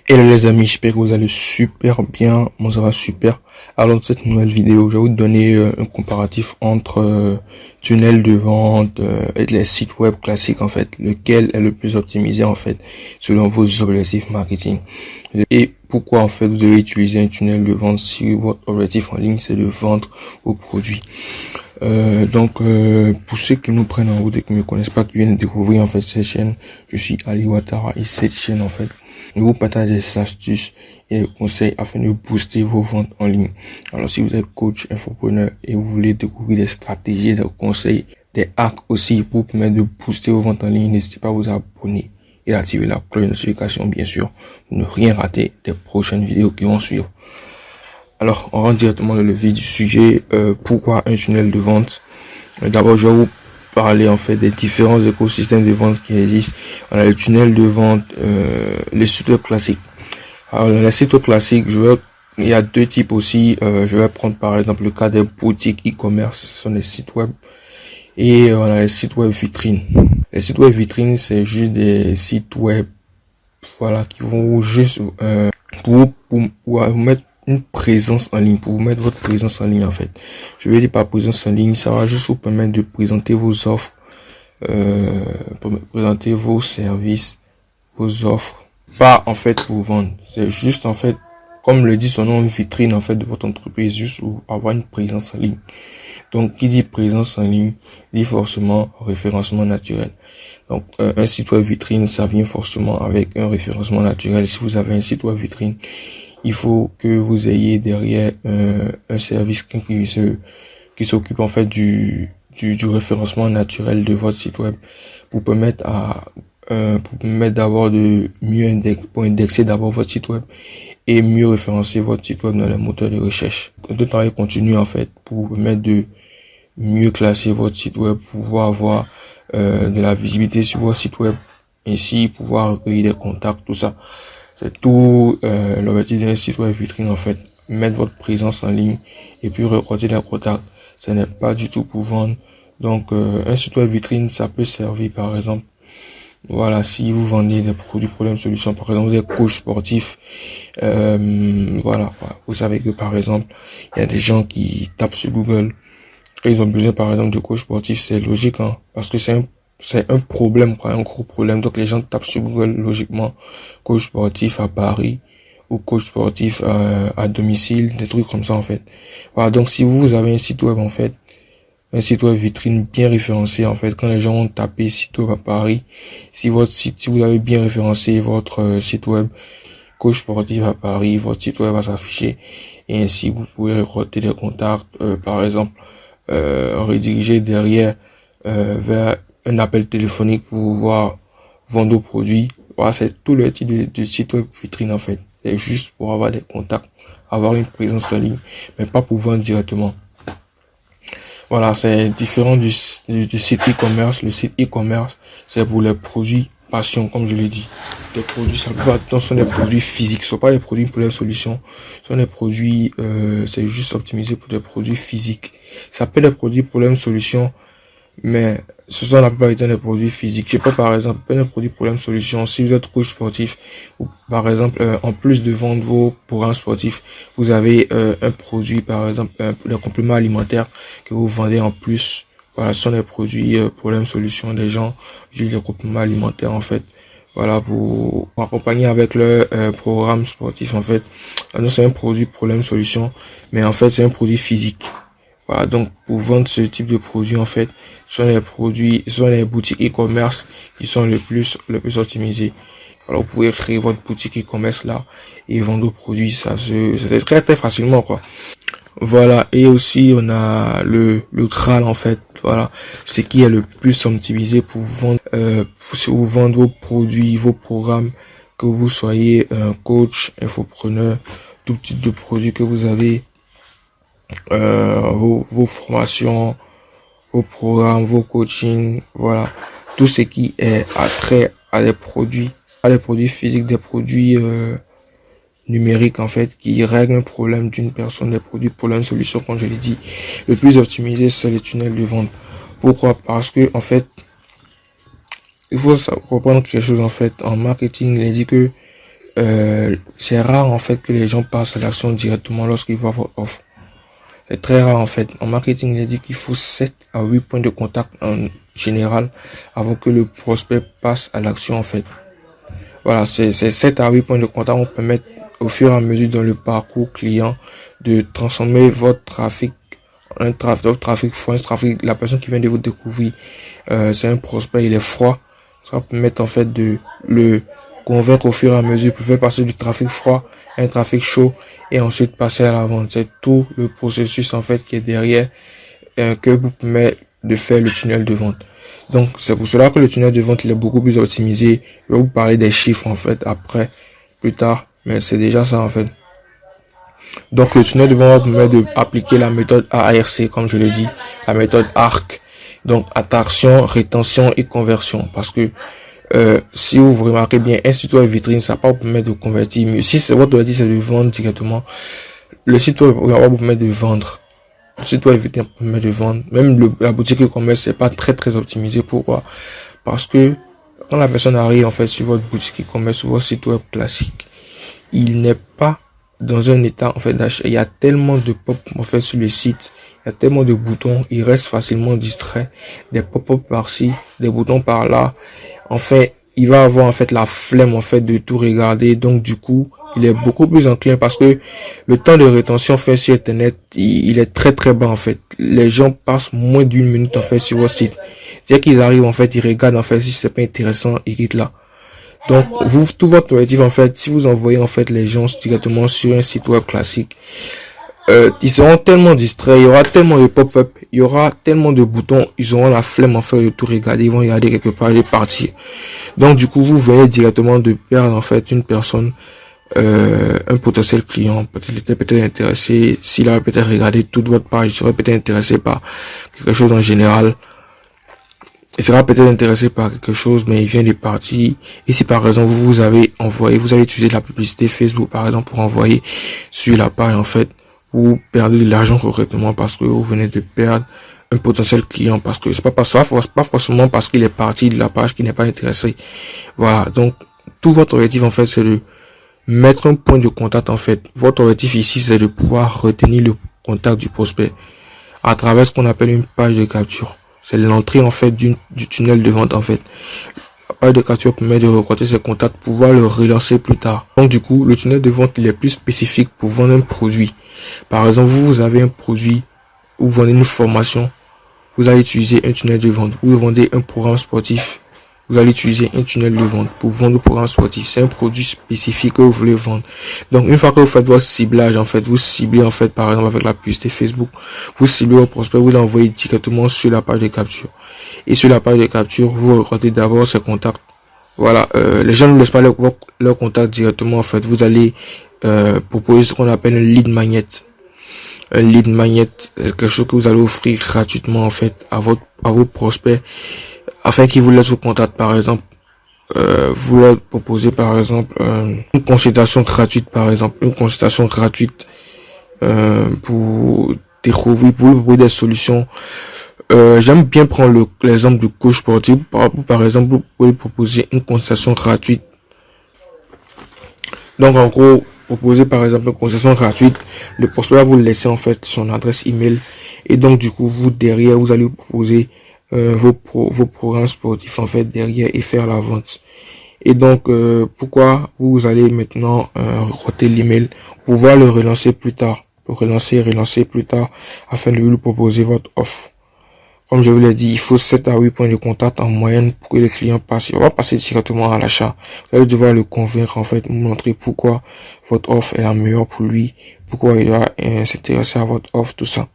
Hello les amis, j'espère que vous allez super bien, moi ça va super. Alors dans cette nouvelle vidéo, je vais vous donner un comparatif entre tunnel de vente et les sites web classiques en fait, lequel est le plus optimisé en fait selon vos objectifs marketing. Et pourquoi en fait vous devez utiliser un tunnel de vente si votre objectif en ligne c'est de vendre vos produits. Pour ceux qui nous prennent en route et qui ne me connaissent pas, qui viennent de découvrir en fait cette chaîne, je suis Ali Ouattara et cette chaîne en fait, je vous partage des astuces et des conseils afin de booster vos ventes en ligne. Alors si vous êtes coach, infopreneur et vous voulez découvrir des stratégies, des conseils, des hacks aussi pour permettre de booster vos ventes en ligne, n'hésitez pas à vous abonner et à activer la cloche de notification bien sûr pour ne rien rater des prochaines vidéos qui vont suivre. Alors, on rentre directement dans le vif du sujet. Pourquoi un tunnel de vente? D'abord, je vais vous parler en fait des différents écosystèmes de vente qui existent. On a le tunnel de vente, les sites web classiques. Alors, dans les sites web classiques, il y a deux types aussi. Je vais prendre par exemple le cas des boutiques e-commerce, ce sont des sites web. Et on a les sites web vitrines. Les sites web vitrines, c'est juste des sites web, voilà, qui vont juste pour vous mettre une présence en ligne, pour vous mettre votre présence en ligne en fait. Je veux dire par présence en ligne, ça va juste vous permettre de présenter vos offres, présenter vos services, vos offres, pas en fait pour vendre. C'est juste en fait, comme le dit son nom, une vitrine en fait de votre entreprise, juste pour avoir une présence en ligne. Donc qui dit présence en ligne, dit forcément référencement naturel. Donc un site web vitrine, ça vient forcément avec un référencement naturel. Si vous avez un site web vitrine, il faut que vous ayez derrière un service qui s'occupe en fait du référencement naturel de votre site web pour permettre d'avoir pour indexer d'abord votre site web et mieux référencer votre site web dans les moteurs de recherche. Un travail continu en fait pour permettre de mieux classer votre site web, pouvoir avoir de la visibilité sur votre site web, ainsi pouvoir recueillir des contacts, tout ça. C'est tout l'objectif d'un site web vitrine en fait, mettre votre présence en ligne et puis récolter des contacts. Ce n'est pas du tout pour vendre. Donc un site web vitrine, ça peut servir par exemple, voilà, si vous vendez des produits problèmes solutions, par exemple vous êtes coach sportif, voilà, vous savez que par exemple il y a des gens qui tapent sur Google, ils ont besoin par exemple de coach sportif, c'est logique hein, parce que c'est un problème, quoi, un gros problème. Donc les gens tapent sur Google logiquement coach sportif à Paris ou coach sportif à domicile, des trucs comme ça en fait. Voilà, donc si vous avez un site web en fait, un site web vitrine bien référencé en fait, quand les gens vont taper site web à Paris, si vous avez bien référencé votre site web coach sportif à Paris, votre site web va s'afficher et ainsi vous pouvez récolter des contacts, par exemple rediriger derrière vers un appel téléphonique pour pouvoir vendre vos produits. Voilà, c'est tout le type de site web vitrine en fait. C'est juste pour avoir des contacts, avoir une présence en ligne, mais pas pour vendre directement. Voilà, c'est différent du site e-commerce. Le site e-commerce, c'est pour les produits passion, comme je l'ai dit. Des produits, ça sont des produits physiques, ce sont pas des produits pour les solutions. Ce sont des produits, c'est juste optimisé pour des produits physiques. Ça peut être des produits problème solution, mais ce sont la plupart du temps des produits physiques. Je sais pas, par exemple, des produits problème solution. Si vous êtes coach sportif, ou par exemple, en plus de vendre vos programmes sportifs, vous avez un produit, par exemple, des compléments alimentaires que vous vendez en plus. Voilà, ce sont des produits problème solution. Des gens utilisent les compléments alimentaires en fait. Voilà, pour accompagner avec leur programme sportif en fait. Alors, c'est un produit problème solution, mais en fait c'est un produit physique. Voilà, donc pour vendre ce type de produit en fait, ce sont les boutiques e-commerce qui sont le plus optimisées. Alors vous pouvez créer votre boutique e-commerce là et vendre vos produits, c'est très très facilement quoi. Voilà, et aussi on a le Graal en fait, voilà, ce qui est le plus optimisé pour vendre vos produits, vos programmes, que vous soyez un coach, infopreneur, tout type de produits que vous avez, vos formations, vos programmes, vos coachings, voilà, tout ce qui est attrait à des produits physiques, des produits numérique en fait, qui règle un problème d'une personne, des produits problème solution, comme je l'ai dit. Le plus optimisé, c'est les tunnels de vente. Pourquoi? Parce que en fait, il faut comprendre quelque chose en fait. En marketing, il dit que c'est rare en fait que les gens passent à l'action directement lorsqu'ils voient votre offre. C'est très rare en fait. En marketing, il est dit qu'il faut 7 à 8 points de contact en général avant que le prospect passe à l'action en fait. Voilà, c'est 7 à 8 points de contact vont permettre au fur et à mesure dans le parcours client de transformer votre trafic un trafic froid, un trafic, la personne qui vient de vous découvrir, c'est un prospect, il est froid. Ça va permettre en fait de le convaincre au fur et à mesure, pour faire passer du trafic froid à un trafic chaud et ensuite passer à la vente. C'est tout le processus en fait qui est derrière que vous permet de faire le tunnel de vente. Donc c'est pour cela que le tunnel de vente il est beaucoup plus optimisé. Je vais vous parler des chiffres en fait après, plus tard, mais c'est déjà ça en fait. Donc le tunnel de vente permet d'appliquer la méthode ARC, comme je l'ai dit, la méthode ARC. Donc attraction, rétention et conversion. Parce que si vous remarquez bien, un site web vitrine, ça va pas vous permettre de convertir mieux. Si votre objectif c'est de vendre directement, le site web va vous permettre de vendre. Le site web vitrine permet de vendre. Même la boutique e-commerce, c'est pas très optimisé. Pourquoi? Parce que quand la personne arrive en fait sur votre boutique e-commerce, sur votre site web classique, il n'est pas dans un état en fait d'achat. Il y a tellement de pop en fait sur le site, il y a tellement de boutons, il reste facilement distrait, des pop-up par-ci, des boutons par-là. En fait, il va avoir en fait la flemme en fait de tout regarder, donc du coup, il est beaucoup plus enclin parce que le temps de rétention fait sur internet, il est très bas en fait. Les gens passent moins d'une minute en fait sur votre site. C'est-à-dire qu'ils arrivent en fait, ils regardent en fait si c'est pas intéressant, ils quittent là. Donc, tout votre objectif, en fait, si vous envoyez, en fait, les gens directement sur un site web classique, ils seront tellement distraits, il y aura tellement de pop-up, il y aura tellement de boutons, ils auront la flemme, en fait, de tout regarder, ils vont regarder quelque part et partir. Donc, du coup, vous venez directement de perdre, en fait, une personne, un potentiel client. Peut-être il était peut-être intéressé, s'il avait peut-être regardé toute votre page, il serait peut-être intéressé par quelque chose en général. Il sera peut-être intéressé par quelque chose, mais il vient de partir. Et si par exemple vous avez utilisé de la publicité Facebook par exemple pour envoyer sur la page en fait, vous perdez de l'argent correctement parce que vous venez de perdre un potentiel client, parce que c'est pas forcément parce qu'il est parti de la page qu'il n'est pas intéressé. Voilà, donc tout votre objectif en fait c'est de mettre un point de contact en fait. Votre objectif ici c'est de pouvoir retenir le contact du prospect à travers ce qu'on appelle une page de capture. C'est l'entrée en fait du tunnel de vente en fait. La page de capture permet de recruter ses contacts, pouvoir le relancer plus tard. Donc du coup, le tunnel de vente il est plus spécifique pour vendre un produit. Par exemple, vous avez un produit ou vous vendez une formation, vous allez utiliser un tunnel de vente. Vous vendez un programme sportif, vous allez utiliser un tunnel de vente pour vendre le programme sportif. C'est un produit spécifique que vous voulez vendre. Donc, une fois que vous faites votre ciblage, en fait, vous ciblez, en fait, par exemple, avec la publicité Facebook, vous ciblez votre prospect, vous l'envoyez directement sur la page de capture. Et sur la page de capture, vous recrutez d'abord ses contacts. Voilà, les gens ne laissent pas leur contact directement, en fait. Vous allez, proposer ce qu'on appelle un lead magnet. Un lead magnet, quelque chose que vous allez offrir gratuitement, en fait, à vos prospects, afin qu'ils vous laissent vos contacts, par exemple. Vous leur proposez, par exemple, une consultation gratuite, par exemple, une consultation gratuite pour découvrir, pour vous proposer des solutions. J'aime bien prendre l'exemple du coach sportif. Par exemple, vous pouvez proposer une consultation gratuite. Donc, en gros, proposer par exemple une consultation gratuite. Le prospect va vous laisser en fait son adresse email. Et donc, du coup, vous derrière, vous allez vous proposer vos programmes sportifs en fait derrière et faire la vente. Et donc pourquoi vous allez maintenant recruter l'email, pouvoir le relancer plus tard, relancer plus tard afin de lui proposer votre offre. Comme je vous l'ai dit, il faut 7 à 8 points de contact en moyenne pour que le client passe. Il va passer directement à l'achat. Vous allez devoir le convaincre en fait, montrer pourquoi votre offre est la meilleure pour lui, pourquoi il va s'intéresser à votre offre, tout ça.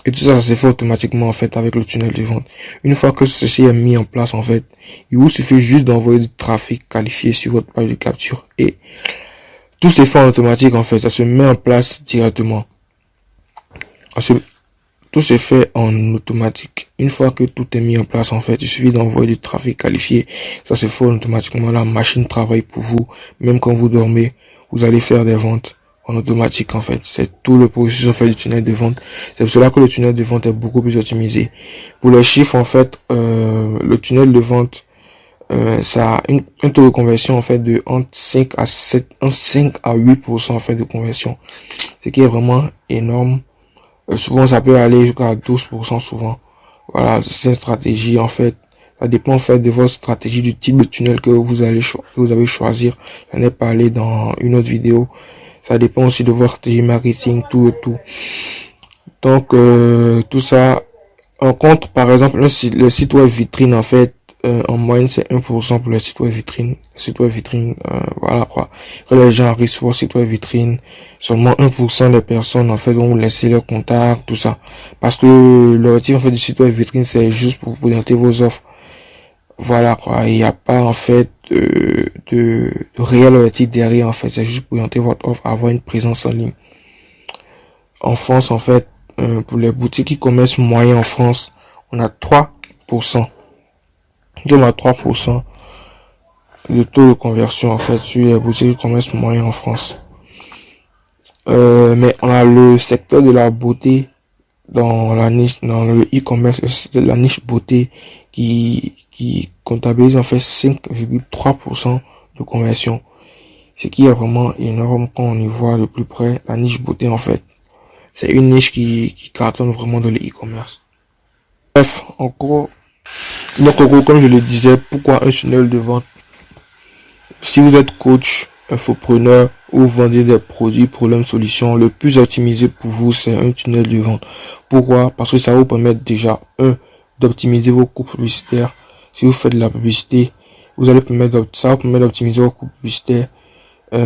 Et tout ça, ça se fait automatiquement, en fait, avec le tunnel de vente. Une fois que ceci est mis en place, en fait, il vous suffit juste d'envoyer du trafic qualifié sur votre page de capture. Et tout se fait en automatique, en fait. Ça se met en place directement. Tout se fait en automatique. Une fois que tout est mis en place, en fait, il suffit d'envoyer du trafic qualifié. Ça se fait automatiquement. La machine travaille pour vous. Même quand vous dormez, vous allez faire des ventes en automatique en fait. C'est tout le processus en fait du tunnel de vente. C'est pour cela que le tunnel de vente est beaucoup plus optimisé. Pour les chiffres en fait, le tunnel de vente ça a un taux de conversion en fait de entre 5 à 8% en fait de conversion, ce qui est vraiment énorme. Souvent ça peut aller jusqu'à 12% souvent. Voilà, c'est une stratégie en fait. Ça dépend en fait de votre stratégie, du type de tunnel que vous avez choisir. J'en ai parlé dans une autre vidéo. Ça dépend aussi de votre stratégie marketing, tout. Donc tout ça en compte. Par exemple, le site web vitrine en fait, en moyenne c'est 1% pour le site web vitrine. Voilà quoi. Quand les gens arrivent sur votre site web vitrine, seulement 1% des personnes en fait vont vous laisser leur contact, tout ça. Parce que l'objectif en fait du site web vitrine, c'est juste pour présenter vos offres. Voilà quoi. Il n'y a pas en fait de réel objectif derrière en fait. C'est juste pour présenter votre offre, avoir une présence en ligne. En France en fait, pour les boutiques e-commerce moyens en France, on a 3%. On a 3% de taux de conversion en fait sur les boutiques e-commerce moyens en France. Mais on a le secteur de la beauté dans la niche, dans le e-commerce, la niche beauté qui comptabilise en fait 5,3% de conversion. Ce qui est vraiment énorme quand on y voit de plus près. La niche beauté en fait, c'est une niche qui cartonne vraiment dans le e-commerce. Bref, en gros, comme je le disais, pourquoi un tunnel de vente? Si vous êtes coach, infopreneur ou vendez des produits, problèmes, solutions, le plus optimisé pour vous, c'est un tunnel de vente. Pourquoi? Parce que ça vous permet déjà, d'optimiser vos coûts publicitaires. Si vous faites de la publicité, ça vous permet d'optimiser vos coûts publicitaires. 2,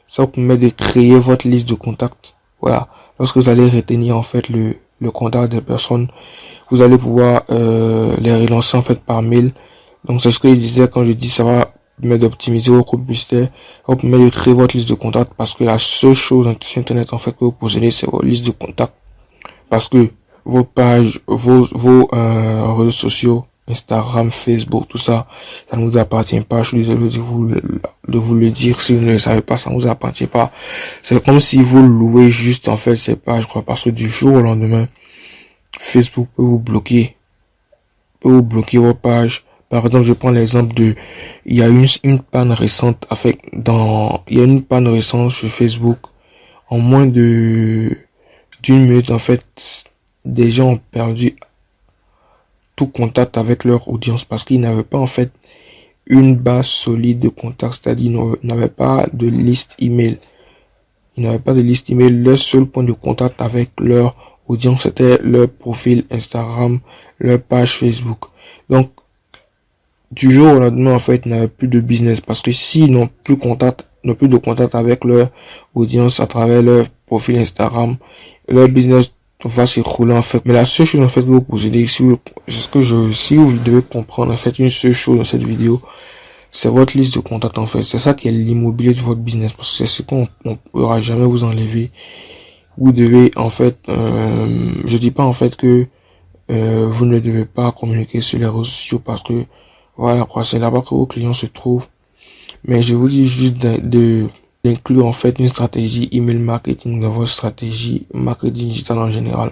ça vous permet de créer votre liste de contacts. Voilà. Lorsque vous allez retenir en fait le contact des personnes, vous allez pouvoir les relancer en fait par mail. Donc c'est ce que je disais quand je dis ça va permettre d'optimiser vos coûts publicitaires, ça va permettre de créer votre liste de contacts, parce que la seule chose sur internet en fait que vous possédez, c'est votre liste de contacts. Parce que vos pages, vos réseaux sociaux, Instagram, Facebook, tout ça, ça ne vous appartient pas. Je suis désolé de vous le dire. Si vous ne le savez pas, ça ne vous appartient pas. C'est comme si vous louez juste en fait ces pages, quoi. Parce que du jour au lendemain, Facebook peut vous bloquer vos pages. Par exemple, je prends l'exemple il y a une panne récente, il y a une panne récente sur Facebook. En moins d'une minute, en fait, des gens ont perdu tout contact avec leur audience parce qu'ils n'avaient pas, en fait, une base solide de contact, c'est-à-dire ils n'avaient pas de liste email. Leur seul point de contact avec leur audience, c'était leur profil Instagram, leur page Facebook. Donc, du jour au lendemain, en fait, ils n'avaient plus de business parce que s'ils n'ont plus de contact avec leur audience à travers leur profil Instagram, leur business va s'écrouler en fait. Mais la seule chose en fait que vous possédez, si vous devez comprendre en fait une seule chose dans cette vidéo, c'est votre liste de contacts en fait. C'est ça qui est l'immobilier de votre business, parce que c'est ce qu'on ne pourra jamais vous enlever. Vous devez en fait, je dis pas en fait que vous ne devez pas communiquer sur les réseaux sociaux, parce que voilà quoi, c'est là-bas que vos clients se trouvent. Mais je vous dis juste d'inclure en fait une stratégie email marketing dans votre stratégie marketing digital en général.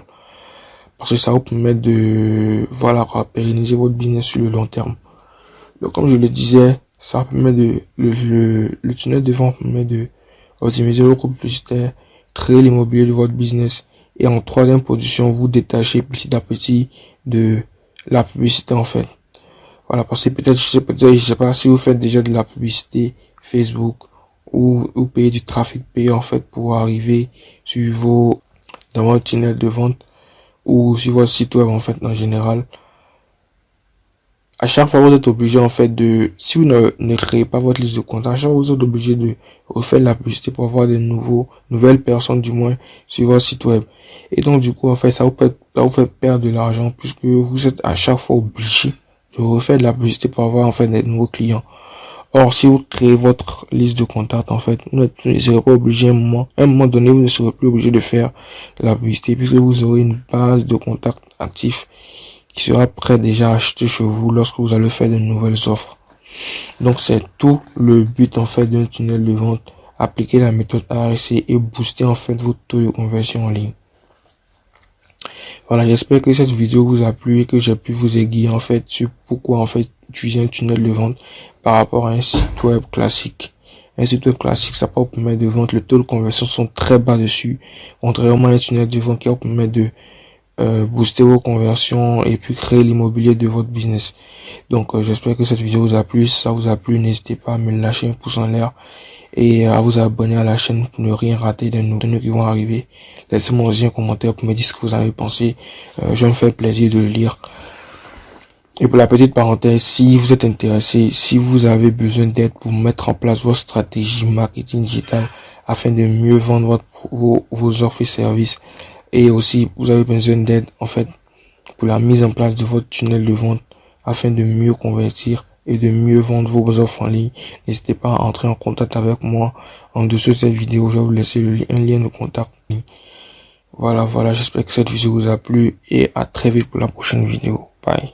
Parce que ça vous permet de, voilà quoi, pérenniser votre business sur le long terme. Donc comme je le disais, ça permet le tunnel de vente permet de optimiser vos coûts publicitaires, créer l'immobilier de votre business, et en troisième position, vous détachez petit à petit de la publicité en fait. Voilà, parce que peut-être, je sais pas si vous faites déjà de la publicité Facebook ou payer du trafic payant en fait pour arriver dans votre tunnel de vente ou sur votre site web en fait en général. À chaque fois, vous êtes obligé en fait si vous ne créez pas votre liste de contacts, à chaque fois vous êtes obligé de refaire de la publicité pour avoir nouvelles personnes du moins sur votre site web. Et donc du coup en fait ça vous fait perdre de l'argent, puisque vous êtes à chaque fois obligé de refaire de la publicité pour avoir en fait des nouveaux clients. Or, si vous créez votre liste de contacts, en fait, vous ne serez pas obligé à un moment donné, vous ne serez plus obligé de faire de la publicité, puisque vous aurez une base de contacts actifs qui sera prêt déjà à acheter chez vous lorsque vous allez faire de nouvelles offres. Donc, c'est tout le but, en fait, d'un tunnel de vente. Appliquer la méthode ARC et booster, en fait, votre taux de conversion en ligne. Voilà, j'espère que cette vidéo vous a plu et que j'ai pu vous aiguiller en fait sur pourquoi en fait utiliser un tunnel de vente par rapport à un site web classique. Un site web classique, ça peut vous permettre de vendre. Le taux de conversion sont très bas dessus. Contrairement à un tunnel de vente qui va vous permettre de booster vos conversions et puis créer l'immobilier de votre business. Donc j'espère que cette vidéo vous a plu. Si ça vous a plu, n'hésitez pas à me lâcher un pouce en l'air et à vous abonner à la chaîne pour ne rien rater des nouveaux qui vont arriver. Laissez-moi aussi un commentaire pour me dire ce que vous avez pensé. Je me fais plaisir de le lire. Et pour la petite parenthèse, si vous êtes intéressé, si vous avez besoin d'aide pour mettre en place votre stratégie marketing digital afin de mieux vendre vos offres et services, et aussi vous avez besoin d'aide en fait pour la mise en place de votre tunnel de vente afin de mieux convertir et de mieux vendre vos offres en ligne, n'hésitez pas à entrer en contact avec moi. En dessous de cette vidéo, je vais vous laisser un lien de contact. Voilà, j'espère que cette vidéo vous a plu et à très vite pour la prochaine vidéo. Bye.